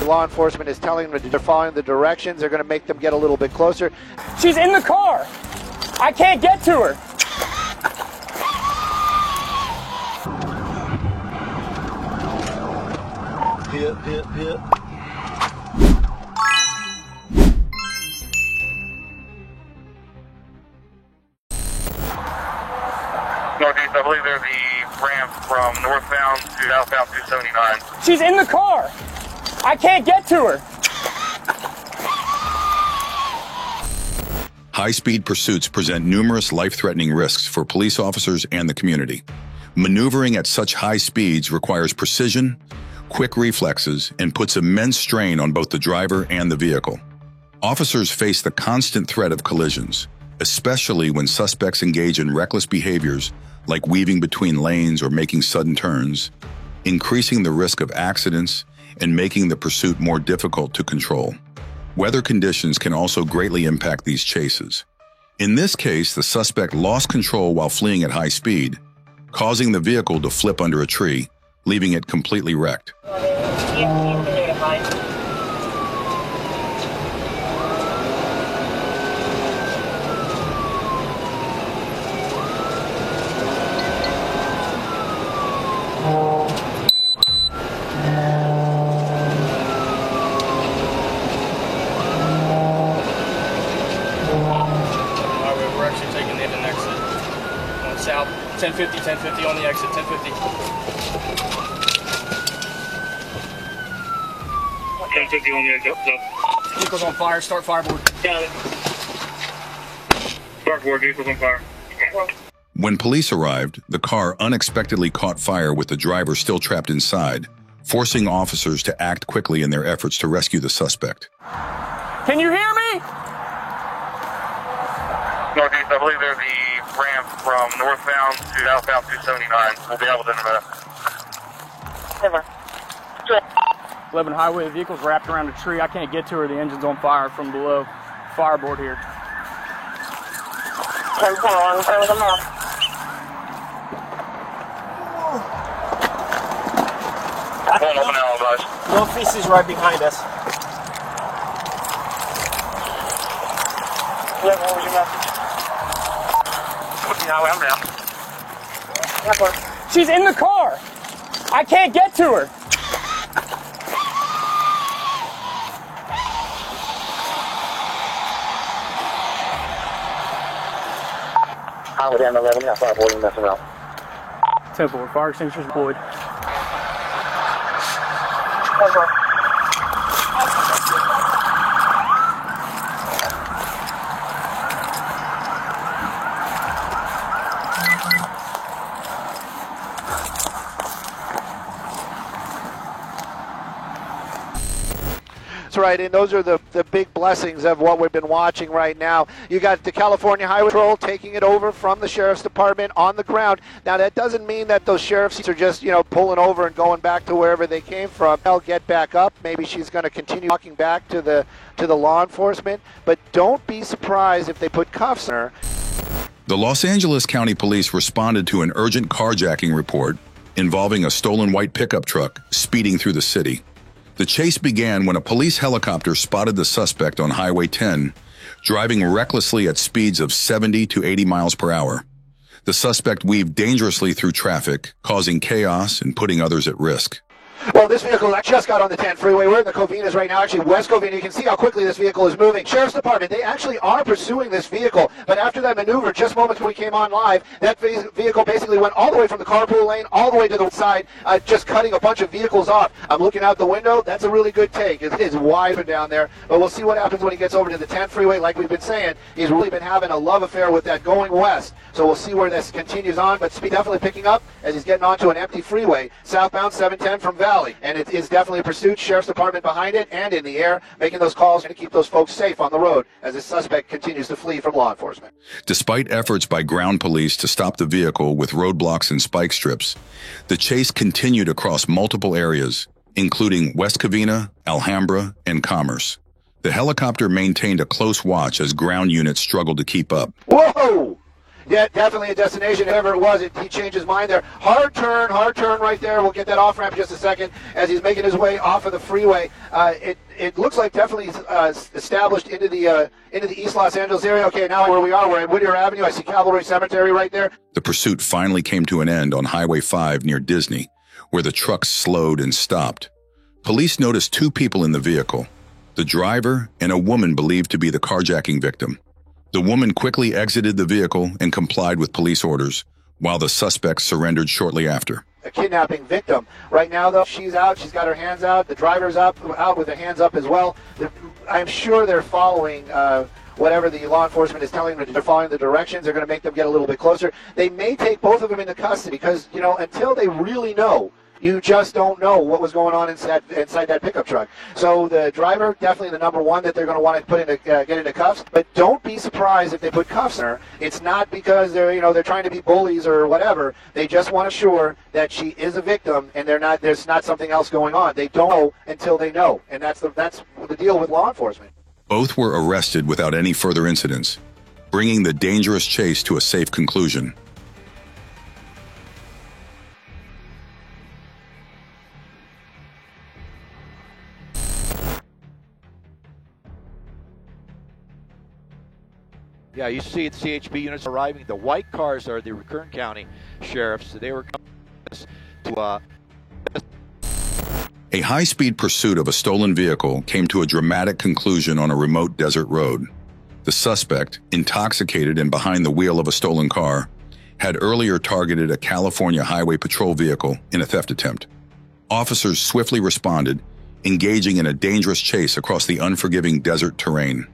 law enforcement is telling them they're following the directions. They're going to make them get a little bit closer. She's in the car. I can't get to her. Hit. Northeast, I believe they're the ramp from northbound to southbound 279. She's in the car. I can't get to her. High-speed pursuits present numerous life-threatening risks for police officers and the community. Maneuvering at such high speeds requires precision, quick reflexes, and puts immense strain on both the driver and the vehicle. Officers face the constant threat of collisions, especially when suspects engage in reckless behaviors like weaving between lanes or making sudden turns, increasing the risk of accidents and making the pursuit more difficult to control. Weather conditions can also greatly impact these chases. In this case, the suspect lost control while fleeing at high speed, causing the vehicle to flip under a tree, leaving it completely wrecked. We're actually taking the exit. Going south, 1050 on the exit, 1050. 1050 on the exit. Vehicle's on fire, start fireboard. Got it. Starboard, vehicle's on fire. When police arrived, the car unexpectedly caught fire with the driver still trapped inside, forcing officers to act quickly in their efforts to rescue the suspect. Can you hear me? Northeast, I believe they're the ramp from northbound to southbound 279. We'll be able to Never. 11 highway, the vehicle's wrapped around a tree. I can't get to her. The engine's on fire from below. Fireboard here. 10-4 over the map. Open alibis. Northeast is right behind us. Yeah, what was your message? Highway, I'm down. She's in the car. I can't get to her. Highway down 11, yeah, fireboard and messing around. 10-4, fire extinguishers deployed. That's right, and those are the big blessings of what we've been watching right now. You got the California Highway Patrol taking it over from the Sheriff's Department on the ground. Now, that doesn't mean that those sheriffs are just, pulling over and going back to wherever they came from. They'll get back up. Maybe she's going to continue walking back to the law enforcement. But don't be surprised if they put cuffs on her. The Los Angeles County Police responded to an urgent carjacking report involving a stolen white pickup truck speeding through the city. The chase began when a police helicopter spotted the suspect on Highway 10, driving recklessly at speeds of 70 to 80 miles per hour. The suspect weaved dangerously through traffic, causing chaos and putting others at risk. Well, this vehicle just got on the 10 freeway. We're in the Covinas right now, actually West Covina. You can see how quickly this vehicle is moving. Sheriff's Department, they actually are pursuing this vehicle, but after that maneuver, just moments when we came on live, that vehicle basically went all the way from the carpool lane all the way to the side, just cutting a bunch of vehicles off. I'm looking out the window. That's a really good take. It is wide open down there, but we'll see what happens when he gets over to the 10 freeway. Like we've been saying, he's really been having a love affair with that going west, so we'll see where this continues on, but speed definitely picking up as he's getting onto an empty freeway, southbound 710 from Valley, and it is definitely a pursuit. Sheriff's Department behind it and in the air, making those calls to keep those folks safe on the road as the suspect continues to flee from law enforcement. Despite efforts by ground police to stop the vehicle with roadblocks and spike strips, the chase continued across multiple areas, including West Covina, Alhambra, and Commerce. The helicopter maintained a close watch as ground units struggled to keep up. Whoa! Yeah, definitely a destination. Whoever it was, he changed his mind there. Hard turn right there. We'll get that off ramp in just a second as he's making his way off of the freeway. It looks like definitely established into the East Los Angeles area. Okay, now where we are, we're at Whittier Avenue. I see Cavalry Cemetery right there. The pursuit finally came to an end on Highway 5 near Disney, where the truck slowed and stopped. Police noticed two people in the vehicle, the driver and a woman believed to be the carjacking victim. The woman quickly exited the vehicle and complied with police orders, while the suspect surrendered shortly after. A kidnapping victim. Right now, though, she's out. She's got her hands out. The driver's out with her hands up as well. I'm sure they're following whatever the law enforcement is telling them. They're following the directions. They're going to make them get a little bit closer. They may take both of them into custody because, you know, until they really know, you just don't know what was going on inside that pickup truck. So the driver, definitely the number one that they're going to want to get into cuffs. But don't be surprised if they put cuffs on her. It's not because they're trying to be bullies or whatever. They just want to assure that she is a victim and there's not something else going on. They don't know until they know, and that's the deal with law enforcement. Both were arrested without any further incidents, bringing the dangerous chase to a safe conclusion. Yeah, you see the CHP units arriving. The white cars are the Kern County sheriffs. They were coming to A high-speed pursuit of a stolen vehicle came to a dramatic conclusion on a remote desert road. The suspect, intoxicated and behind the wheel of a stolen car, had earlier targeted a California Highway Patrol vehicle in a theft attempt. Officers swiftly responded, engaging in a dangerous chase across the unforgiving desert terrain.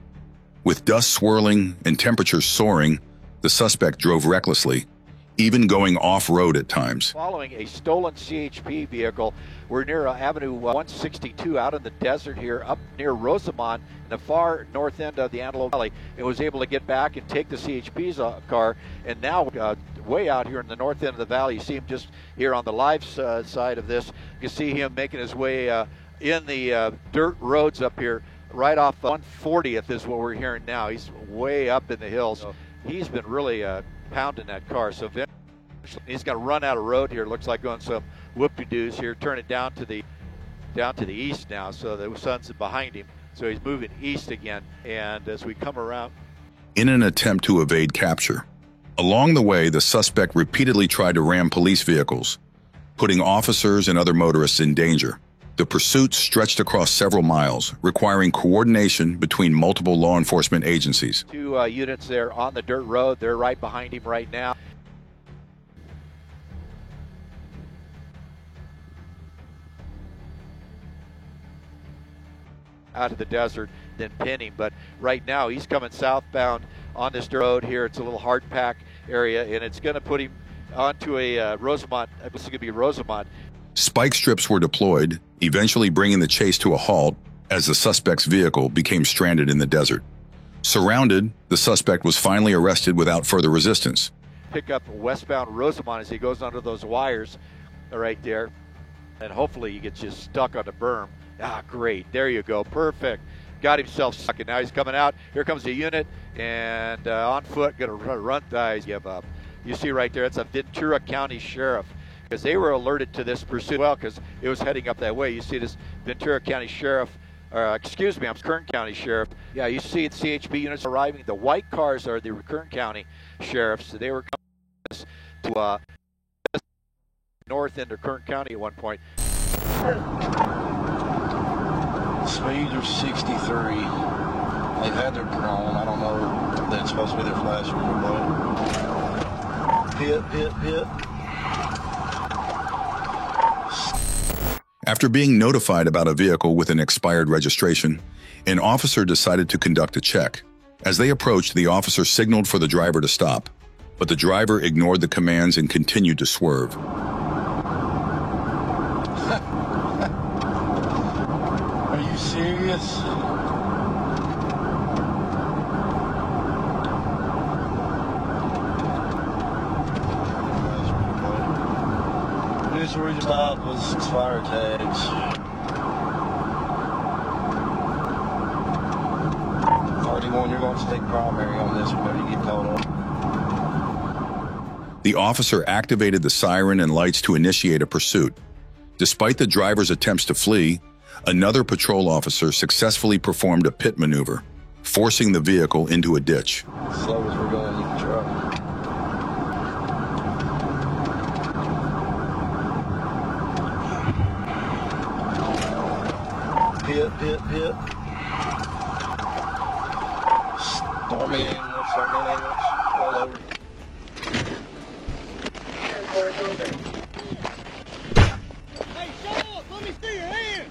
With dust swirling and temperatures soaring, the suspect drove recklessly, even going off-road at times. Following a stolen CHP vehicle, we're near Avenue 162 out in the desert here, up near Rosamond, in the far north end of the Antelope Valley. It was able to get back and take the CHP's car, and now way out here in the north end of the valley, you see him just here on the live side of this. You can see him making his way in the dirt roads up here. Right off 140th is what we're hearing now. He's way up in the hills. He's been really pounding that car. So he's going to run out of road here. Looks like going some whoop-de-doos here. Turn it down to the east now. So the sun's behind him. So he's moving east again. And as we come around, in an attempt to evade capture, along the way, the suspect repeatedly tried to ram police vehicles, putting officers and other motorists in danger. The pursuit stretched across several miles, requiring coordination between multiple law enforcement agencies. Two units there on the dirt road. They're right behind him right now. Out of the desert, then pin him. But right now, he's coming southbound on this dirt road here. It's a little hard pack area, and it's going to put him onto a Rosamond. I believe it's going to be Rosamond. Spike strips were deployed, eventually bringing the chase to a halt as the suspect's vehicle became stranded in the desert. Surrounded, the suspect was finally arrested without further resistance. Pick up westbound Rosamond as he goes under those wires right there, and hopefully he gets just stuck on the berm. Ah, great. There you go. Perfect. Got himself stuck, and now he's coming out. Here comes the unit, and on foot, going to run. Give up. You see right there, it's a Ventura County Sheriff, because they were alerted to this pursuit well because it was heading up that way. You see this Ventura County Sheriff, I'm Kern County Sheriff. Yeah, you see the CHP units arriving. The white cars are the Kern County Sheriffs. They were coming to north end of Kern County at one point. Speeds are 63. They've had their drone. I don't know that it's supposed to be their flash or Hit. After being notified about a vehicle with an expired registration, an officer decided to conduct a check. As they approached, the officer signaled for the driver to stop, but the driver ignored the commands and continued to swerve. Are you serious? What he's about was expired tags. 31, you're going to take primary on this whenever you get caught up. The officer activated the siren and lights to initiate a pursuit. Despite the driver's attempts to flee, another patrol officer successfully performed a pit maneuver, forcing the vehicle into a ditch. Slow as we're going, you can try. Pit. Stormy ambulance, all over. Hey, shut up! Let me see your hand!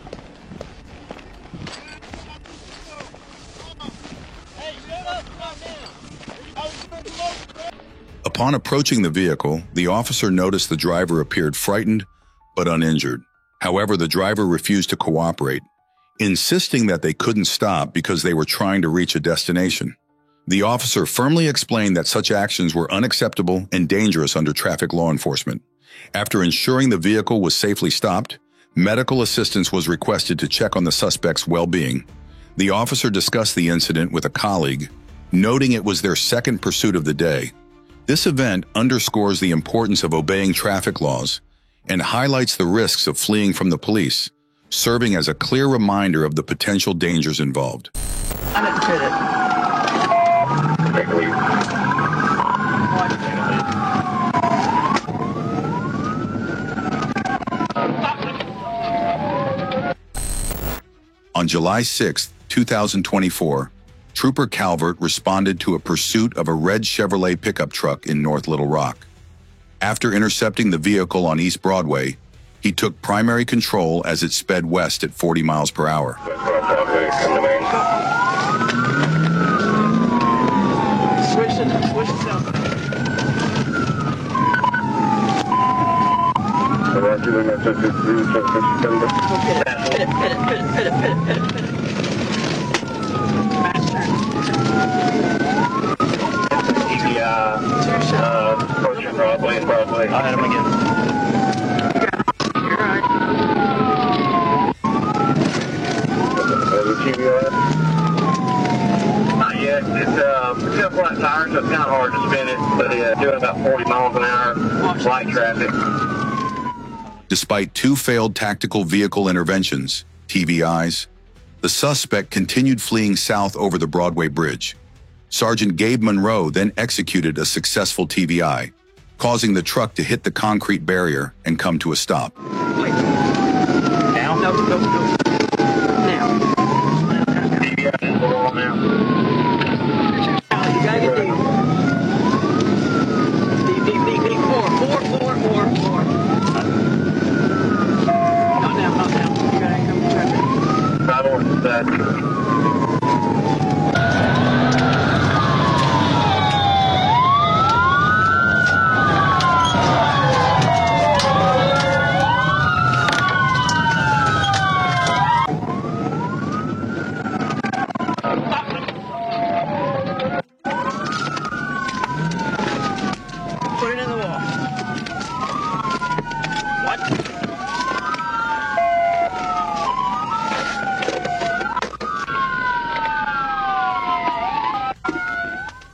Hey, shut up right now! Upon approaching the vehicle, the officer noticed the driver appeared frightened but uninjured. However, the driver refused to cooperate, insisting that they couldn't stop because they were trying to reach a destination. The officer firmly explained that such actions were unacceptable and dangerous under traffic law enforcement. After ensuring the vehicle was safely stopped, medical assistance was requested to check on the suspect's well-being. The officer discussed the incident with a colleague, noting it was their second pursuit of the day. This event underscores the importance of obeying traffic laws and highlights the risks of fleeing from the police, serving as a clear reminder of the potential dangers involved. On July 6, 2024, Trooper Calvert responded to a pursuit of a red Chevrolet pickup truck in North Little Rock. After intercepting the vehicle on East Broadway, he took primary control as it sped west at 40 miles per hour. Approaching Broadway and Broadway. I'll hit him again. You're right. Not yet. It's still flat tires, so it's kind of hard to spin it, but doing about 40 miles an hour, light traffic. Despite two failed tactical vehicle interventions, TVIs, the suspect continued fleeing south over the Broadway Bridge. Sergeant Gabe Monroe then executed a successful TVI, causing the truck to hit the concrete barrier and come to a stop. Now? No. Now. TVI is going now. You gotta get these. Four. Not now. You gotta come to traffic. Right on that. Put it in the wall. What?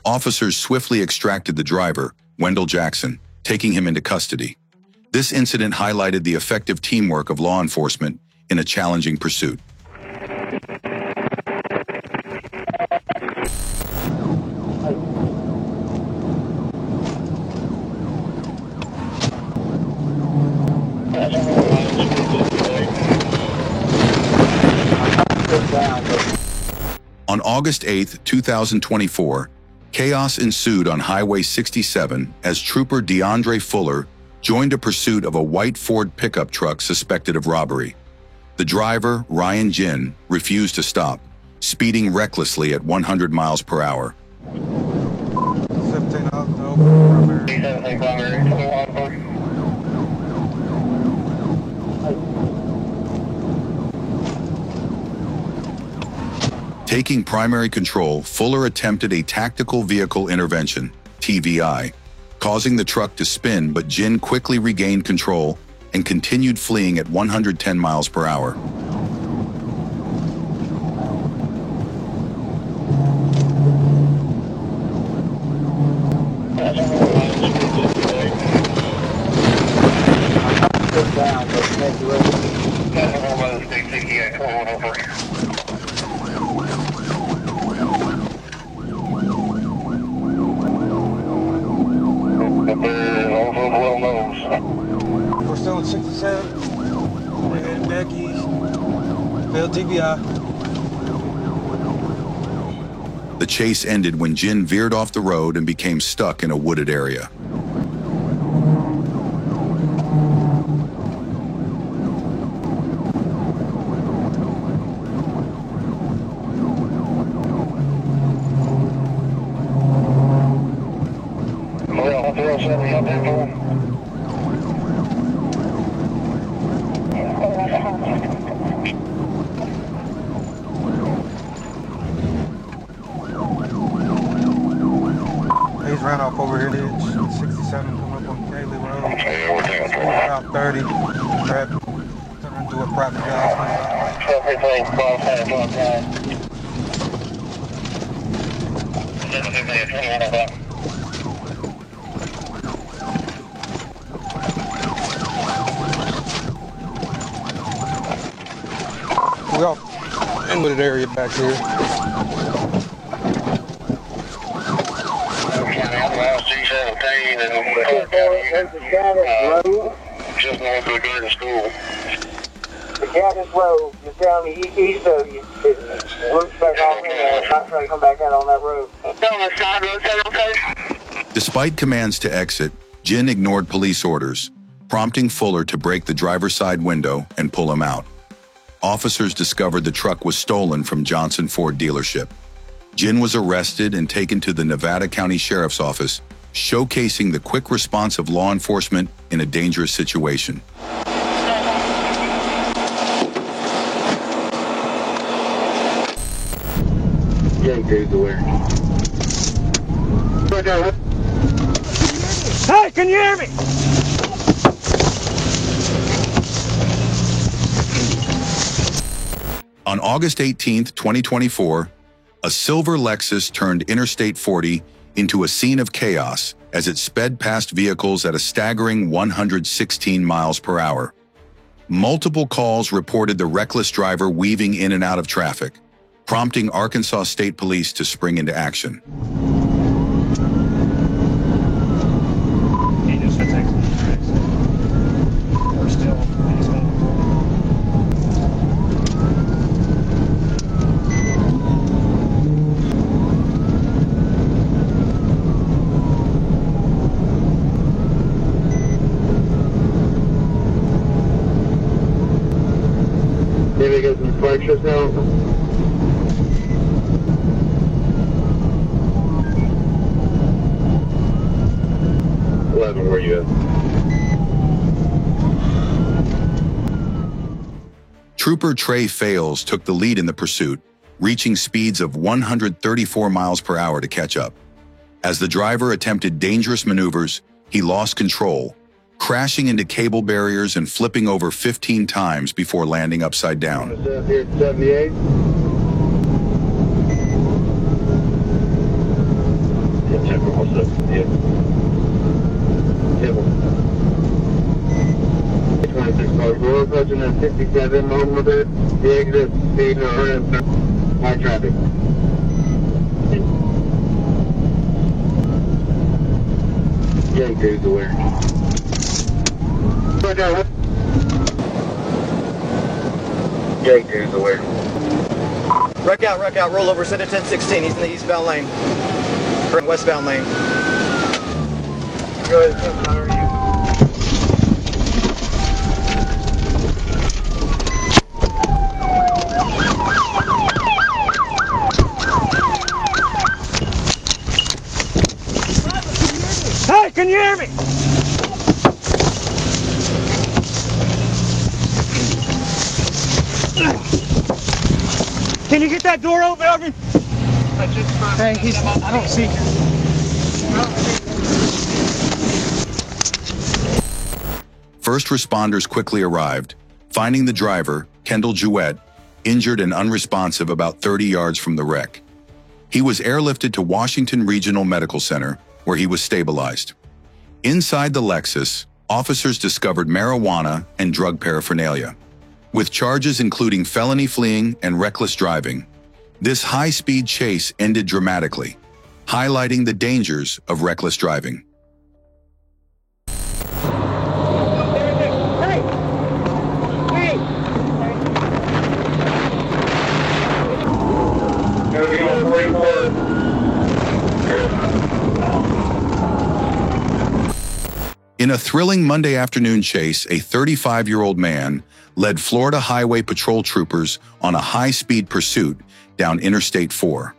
Officers swiftly extracted the driver, Wendell Jackson, taking him into custody. This incident highlighted the effective teamwork of law enforcement in a challenging pursuit. On August 8, 2024, chaos ensued on Highway 67 as Trooper DeAndre Fuller joined a pursuit of a white Ford pickup truck suspected of robbery. The driver, Ryan Jin, refused to stop, speeding recklessly at 100 miles per hour. Taking primary control, Fuller attempted a tactical vehicle intervention, TVI, causing the truck to spin, but Jin quickly regained control and continued fleeing at 110 miles per hour. We're still in 67. We're heading back east. Failed TBI. The chase ended when Jin veered off the road and became stuck in a wooded area. He's ran off over here, ditch. 67 coming up on Cayley Road. About 30. Grab, turn into a private job. We're off in wooded area back here. Just north of the garden school. The Gaddis Road, just down the east of you. It loops back off and not trying to come back out on that road. On the side road, is that okay? Despite commands to exit, Jin ignored police orders, prompting Fuller to break the driver's side window and pull him out. Officers discovered the truck was stolen from Johnson Ford dealership. Jin was arrested and taken to the Nevada County Sheriff's Office, showcasing the quick response of law enforcement in a dangerous situation. Hey, can you hear me? On August 18, 2024, a silver Lexus turned Interstate 40 into a scene of chaos as it sped past vehicles at a staggering 116 miles per hour. Multiple calls reported the reckless driver weaving in and out of traffic, prompting Arkansas State Police to spring into action. Maybe get some flexures now. 11, where you at? Trooper Trey Fales took the lead in the pursuit, reaching speeds of 134 miles per hour to catch up. As the driver attempted dangerous maneuvers, he lost control, crashing into cable barriers and flipping over 15 times before landing upside down. Here at 78. Yeah, check for what's up. Yeah. 26 cars. We're approaching at 67 over there. The exit speed 130. High traffic. Yeah, cruise aware. Jake is aware. Wreck out, roll over, set at 1016. He's in the eastbound lane. Or westbound lane. Go ahead, how are you? Hey, can you hear me? Can you get that door open, Elvin? Hey, I don't see him. First responders quickly arrived, finding the driver, Kendall Jewett, injured and unresponsive about 30 yards from the wreck. He was airlifted to Washington Regional Medical Center, where he was stabilized. Inside the Lexus, officers discovered marijuana and drug paraphernalia. with charges including felony fleeing and reckless driving. This high-speed chase ended dramatically, highlighting the dangers of reckless driving. In a thrilling Monday afternoon chase, a 35-year-old man led Florida Highway Patrol troopers on a high-speed pursuit down Interstate 4.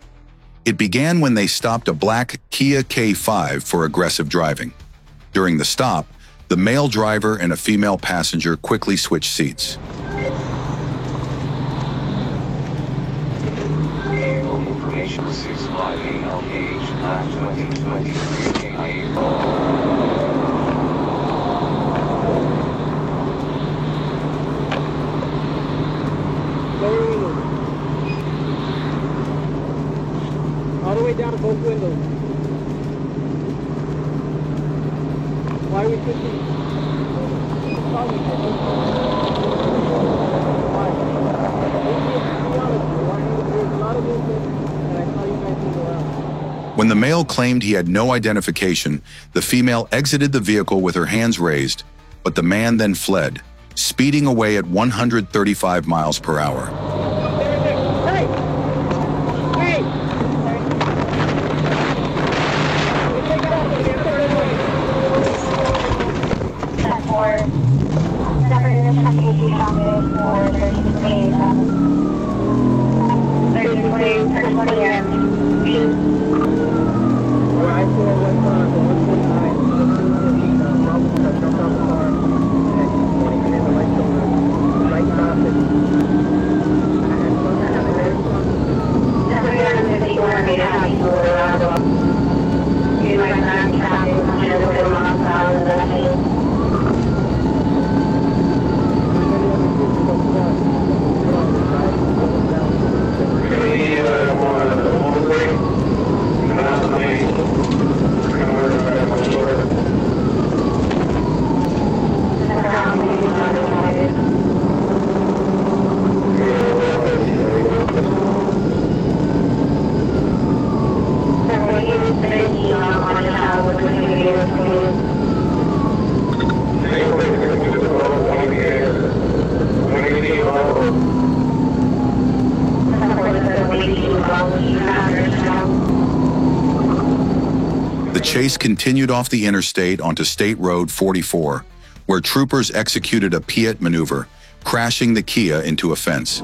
It began when they stopped a black Kia K5 for aggressive driving. During the stop, the male driver and a female passenger quickly switched seats. Information 658 LKH 2023 all the way down to both windows. Why are we switching? When the male claimed he had no identification, the female exited the vehicle with her hands raised, but the man then fled, speeding away at 135 miles per hour. The chase continued off the interstate onto State Road 44, where troopers executed a Piet maneuver, crashing the Kia into a fence.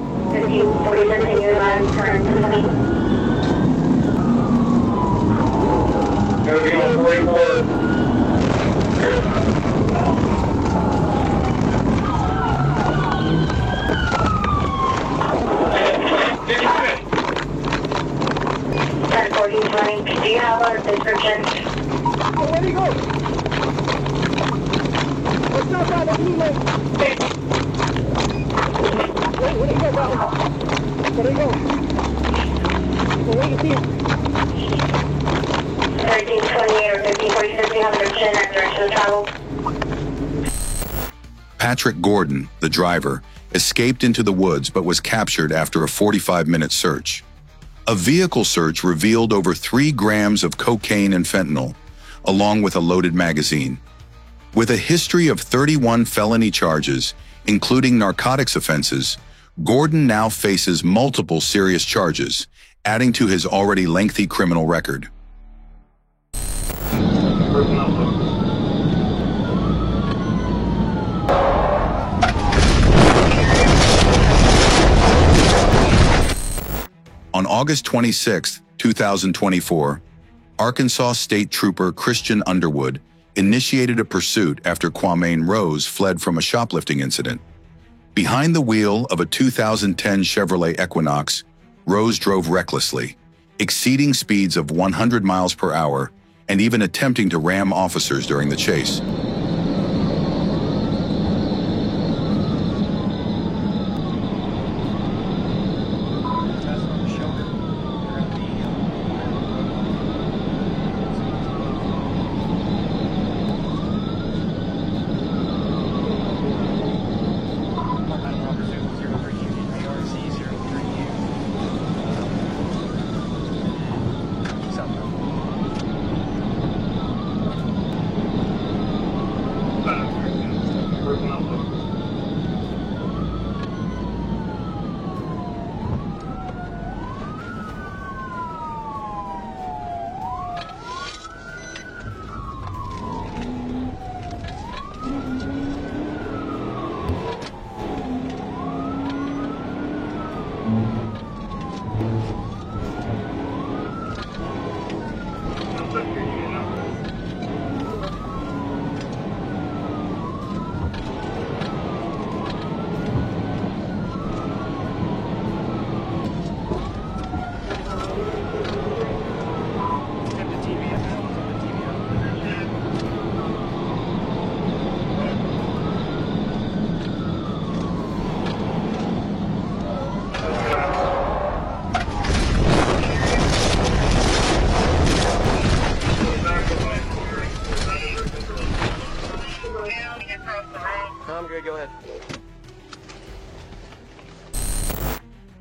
Do you have a description? Oh, where'd he go? What's up, brother? Where'd he go, brother? Where'd he go? Well, where do you see him? 1328 or 1546, we have a description and direction of travel. Patrick Gordon, the driver, escaped into the woods but was captured after a 45-minute search. A vehicle search revealed over 3 grams of cocaine and fentanyl, along with a loaded magazine. With a history of 31 felony charges, including narcotics offenses, Gordon now faces multiple serious charges, adding to his already lengthy criminal record. On August 26, 2024, Arkansas State Trooper Christian Underwood initiated a pursuit after Kwame Rose fled from a shoplifting incident. Behind the wheel of a 2010 Chevrolet Equinox, Rose drove recklessly, exceeding speeds of 100 miles per hour and even attempting to ram officers during the chase. I'm good, go ahead.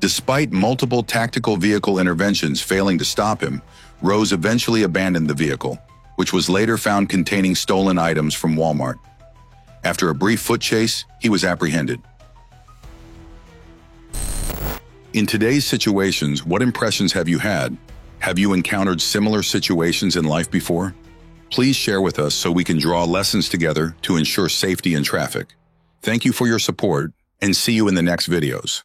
Despite multiple tactical vehicle interventions failing to stop him, Rose eventually abandoned the vehicle, which was later found containing stolen items from Walmart. After a brief foot chase, he was apprehended. In today's situations, what impressions have you had? Have you encountered similar situations in life before? Please share with us so we can draw lessons together to ensure safety in traffic. Thank you for your support, and see you in the next videos.